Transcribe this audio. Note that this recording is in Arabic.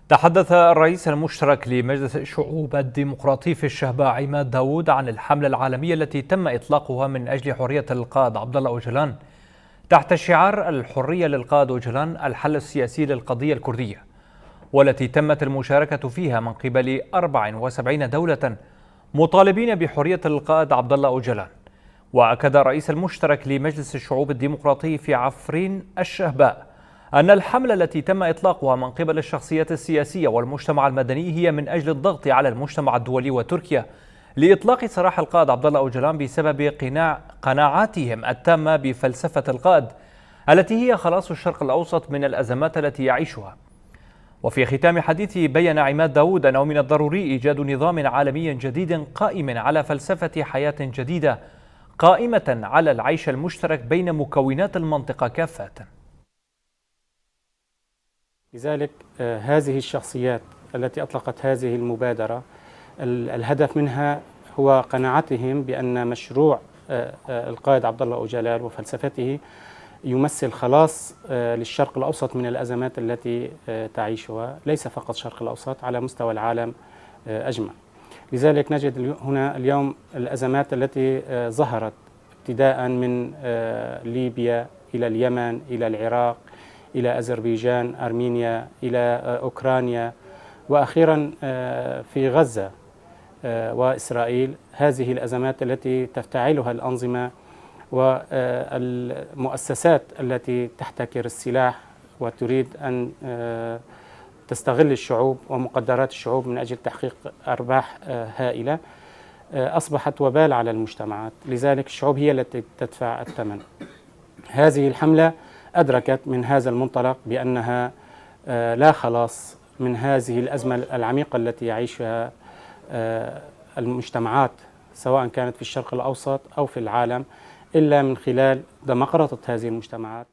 تحدث الرئيس المشترك لمجلس الشعوب الديمقراطي في الشهباء عماد داوود عن الحملة العالمية التي تم إطلاقها من أجل حرية القائد عبد الله أوجلان تحت شعار الحرية للقائد أوجلان الحل السياسي للقضية الكردية، والتي تمت المشاركة فيها من قبل 74 دولة مطالبين بحرية القائد عبد الله أوجلان. وأكد الرئيس المشترك لمجلس الشعوب الديمقراطي في عفرين الشهباء أن الحملة التي تم إطلاقها من قبل الشخصيات السياسية والمجتمع المدني هي من أجل الضغط على المجتمع الدولي وتركيا لإطلاق سراح القائد عبد الله أوجلان بسبب قناعاتهم التامة بفلسفة القائد التي هي خلاص الشرق الأوسط من الأزمات التي يعيشها. وفي ختام حديثه بيّن عماد داوود أنه من الضروري إيجاد نظام عالمي جديد قائم على فلسفة حياة جديدة قائمة على العيش المشترك بين مكونات المنطقة كافة. لذلك هذه الشخصيات التي أطلقت هذه المبادرة الهدف منها هو قناعتهم بأن مشروع القائد عبد الله أوجلان وفلسفته يمثل خلاص للشرق الأوسط من الأزمات التي تعيشها، ليس فقط الشرق الأوسط، على مستوى العالم أجمع. لذلك نجد هنا اليوم الأزمات التي ظهرت ابتداء من ليبيا إلى اليمن إلى العراق إلى أذربيجان، أرمينيا، إلى أوكرانيا، وأخيرا في غزة وإسرائيل. هذه الأزمات التي تفتعلها الأنظمة والمؤسسات التي تحتكر السلاح وتريد أن تستغل الشعوب ومقدرات الشعوب من أجل تحقيق أرباح هائلة، أصبحت وبال على المجتمعات. لذلك الشعوب هي التي تدفع الثمن. هذه الحملة أدركت من هذا المنطلق بأنها لا خلاص من هذه الأزمة العميقة التي يعيشها المجتمعات سواء كانت في الشرق الأوسط أو في العالم إلا من خلال ديمقراطية هذه المجتمعات.